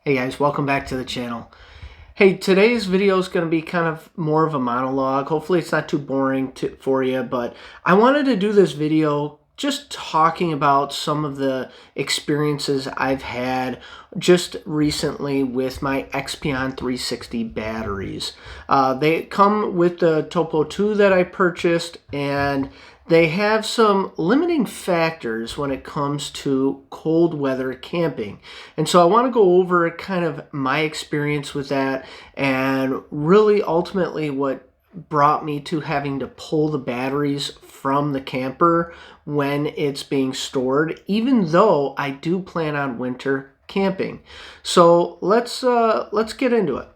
Hey guys, welcome back to the channel. Hey, today's video is going to be kind of more of a monologue. Hopefully it's not too boring for you, but I wanted to do this video just talking about some of the experiences I've had just recently with my Expion 360 batteries. They come with the LiFePO4 that I purchased, and they have some limiting factors when it comes to cold weather camping. And so I want to go over kind of my experience with that and really ultimately what brought me to having to pull the batteries from the camper when it's being stored, even though I do plan on winter camping. So let's get into it.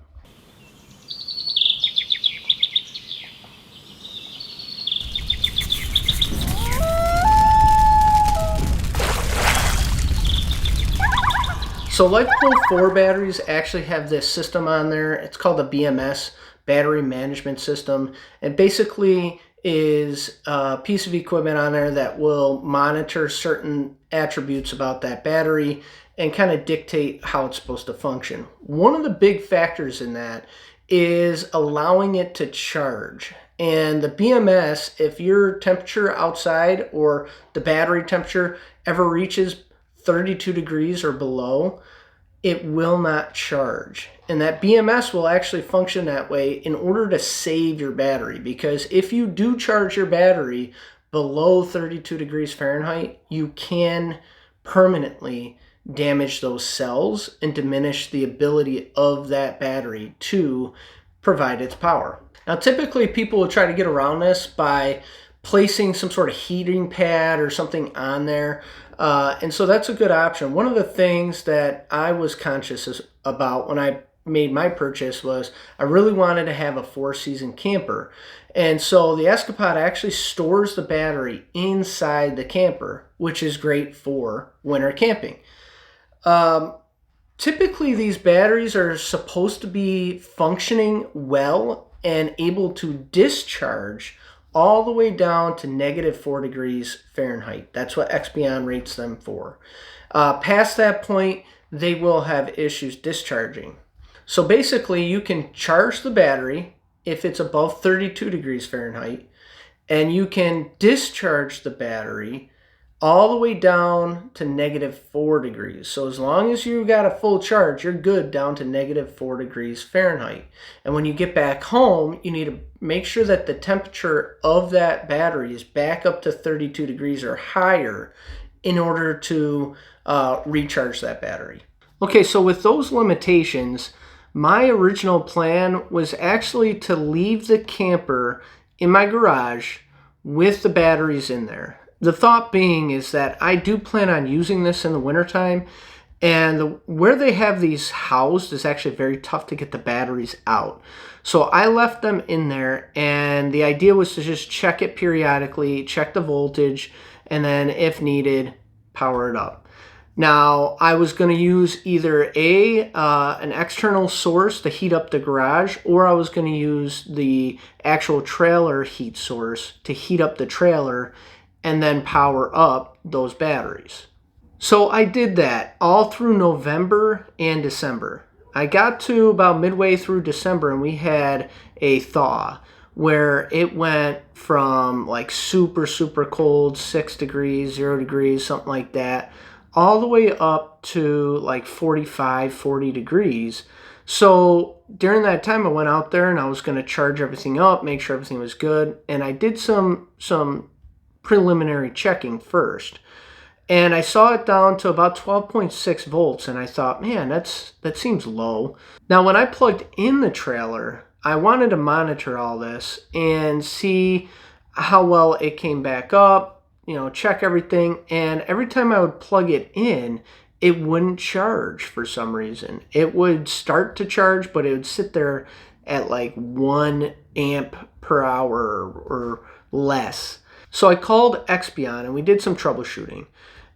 So LiFePO4 batteries actually have this system on there. It's called the BMS, Battery Management System. It basically is a piece of equipment on there that will monitor certain attributes about that battery and kind of dictate how it's supposed to function. One of the big factors in that is allowing it to charge. And the BMS, if your temperature outside or the battery temperature ever reaches 32 degrees or below, it will not charge. And that BMS will actually function that way in order to save your battery, because if you do charge your battery below 32 degrees Fahrenheit, you can permanently damage those cells and diminish the ability of that battery to provide its power. Now, typically people will try to get around this by placing some sort of heating pad or something on there. And so that's a good option. One of the things that I was conscious about when I made my purchase was I really wanted to have a 4-season camper. And so the Escapod actually stores the battery inside the camper, which is great for winter camping. Typically these batteries are supposed to be functioning well and able to discharge all the way down to -4 degrees Fahrenheit. That's what Expion rates them for. Past that point, they will have issues discharging. So basically, you can charge the battery if it's above 32 degrees Fahrenheit, and you can discharge the battery all the way down to -4 degrees. So as long as you got a full charge, you're good down to -4 degrees Fahrenheit. And when you get back home, you need to make sure that the temperature of that battery is back up to 32 degrees or higher in order to recharge that battery. Okay, so with those limitations, my original plan was actually to leave the camper in my garage with the batteries in there. The thought being is that I do plan on using this in the wintertime, and where they have these housed is actually very tough to get the batteries out. So I left them in there, and the idea was to just check it periodically, check the voltage, and then if needed, power it up. Now, I was going to use either an external source to heat up the garage, or I was going to use the actual trailer heat source to heat up the trailer and then power up those batteries. So I did that all through November and December. I got to about midway through December and we had a thaw where it went from like super cold, 6 degrees, 0 degrees, something like that, all the way up to like 45, 40 degrees. So during that time I went out there and I was going to charge everything up, make sure everything was good, and I did some preliminary checking first, and I saw it down to about 12.6 volts, and I thought, man, that seems low. Now when I plugged in the trailer, I wanted to monitor all this and see how well it came back up, check everything, and every time I would plug it in, it wouldn't charge for some reason. It would start to charge, but it would sit there at like 1 amp per hour or less. So I called Expion and we did some troubleshooting.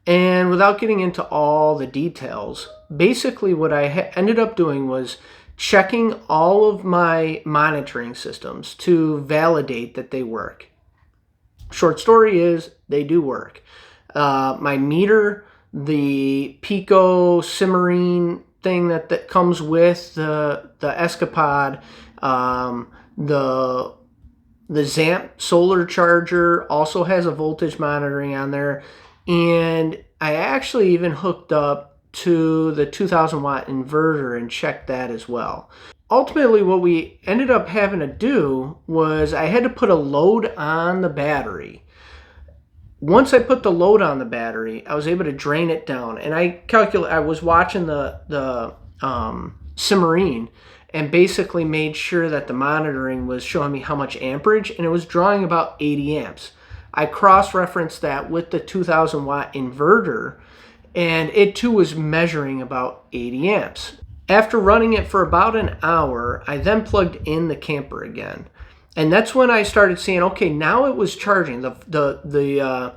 And without getting into all the details, basically what I ended up doing was checking all of my monitoring systems to validate that they work. Short story is, they do work. My meter, the Pico Simmering thing that comes with the Escapod. The Zamp solar charger also has a voltage monitoring on there, and I actually even hooked up to the 2000 watt inverter and checked that as well. Ultimately, what we ended up having to do was I had to put a load on the battery. Once I put the load on the battery, I was able to drain it down, and I was watching the Simmarine, and basically made sure that the monitoring was showing me how much amperage, and it was drawing about 80 amps. I cross-referenced that with the 2000 watt inverter, and it too was measuring about 80 amps. After running it for about an hour, I then plugged in the camper again. And that's when I started seeing, okay, now it was charging. The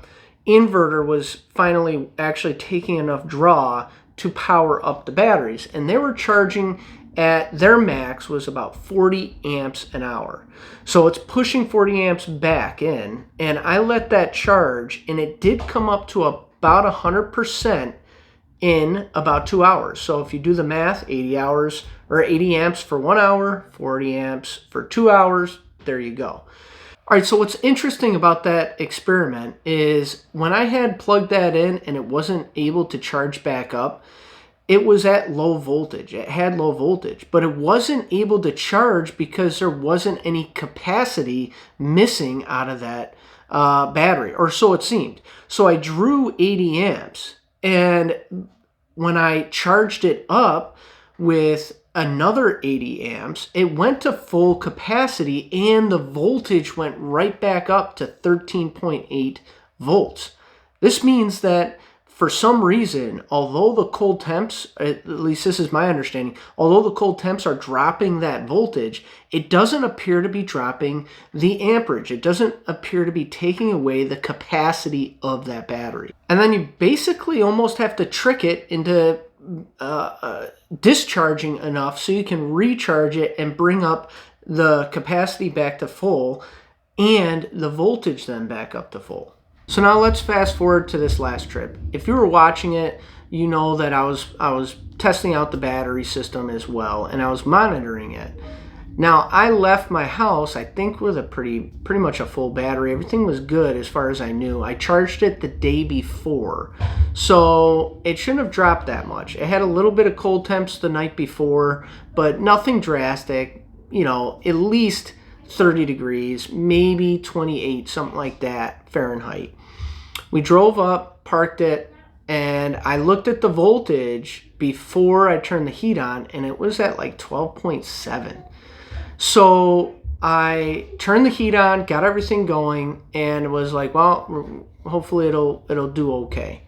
inverter was finally actually taking enough draw to power up the batteries. And they were charging at their max was about 40 amps an hour. So it's pushing 40 amps back in. And I let that charge, and it did come up to about 100% in about 2 hours. So if you do the math, 80 hours or 80 amps for 1 hour, 40 amps for 2 hours, there you go. All right, so what's interesting about that experiment is when I had plugged that in and it wasn't able to charge back up, it was at low voltage. It had low voltage, but it wasn't able to charge because there wasn't any capacity missing out of that battery, or so it seemed. So I drew 80 amps, and when I charged it up with another 80 amps, it went to full capacity, and the voltage went right back up to 13.8 volts. This means that for some reason, although the cold temps, at least this is my understanding, although the cold temps are dropping that voltage, it doesn't appear to be dropping the amperage. It doesn't appear to be taking away the capacity of that battery. And then you basically almost have to trick it into discharging enough so you can recharge it and bring up the capacity back to full and the voltage then back up to full. So now let's fast forward to this last trip. If you were watching it, you know that I was testing out the battery system as well, and I was monitoring it. Now I left my house, I think, with a pretty much a full battery. Everything was good as far as I knew. I charged it the day before, so it shouldn't have dropped that much. It had a little bit of cold temps the night before, but nothing drastic. You know, at least 30 degrees, maybe 28, something like that Fahrenheit. We drove up, parked it, and I looked at the voltage before I turned the heat on, and it was at like 12.7. So I turned the heat on, got everything going, and was like, well, hopefully it'll do okay.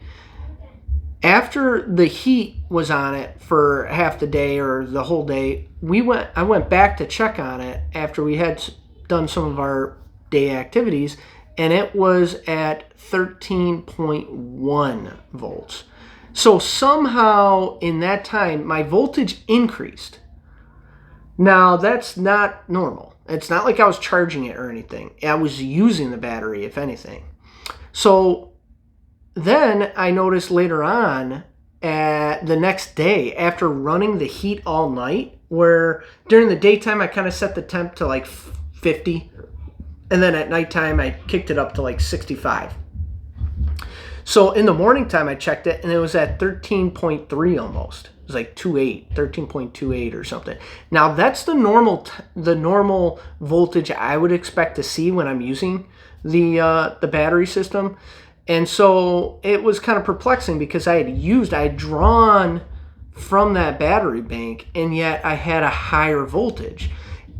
After the heat was on it for half the day or the whole day, I went back to check on it after we had done some of our day activities, and it was at 13.1 volts. So somehow in that time, my voltage increased. Now that's not normal. It's not like I was charging it or anything. I was using the battery, if anything. So then I noticed later on, the next day, after running the heat all night, where during the daytime I kind of set the temp to like 50, and then at nighttime I kicked it up to like 65. So in the morning time I checked it, and it was at 13.3 almost. It was like 13.28 or something. Now that's the normal voltage I would expect to see when I'm using the battery system. And so it was kind of perplexing because I had drawn from that battery bank, and yet I had a higher voltage.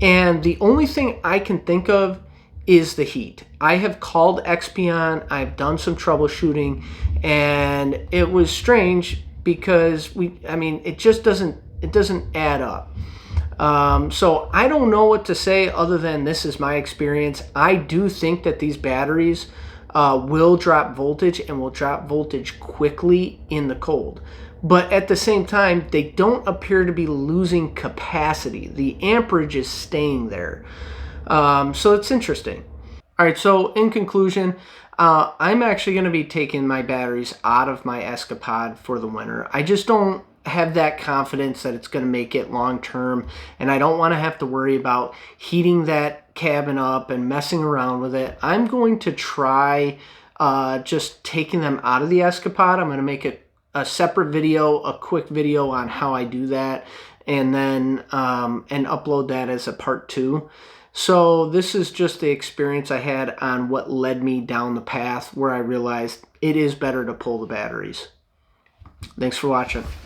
And the only thing I can think of is the heat. I have called Expion, I've done some troubleshooting, and it was strange because it just doesn't add up. So I don't know what to say other than this is my experience. I do think that these batteries will drop voltage, and will drop voltage quickly in the cold. But at the same time, they don't appear to be losing capacity. The amperage is staying there. So it's interesting. All right, so in conclusion, I'm actually going to be taking my batteries out of my Escapod for the winter. I just don't have that confidence that it's going to make it long term, and I don't want to have to worry about heating that cabin up and messing around with it. I'm going to try just taking them out of the Escapade. I'm going to make a separate video, a quick video on how I do that, and then and upload that as a part 2. So this is just the experience I had on what led me down the path where I realized it is better to pull the batteries. Thanks for watching.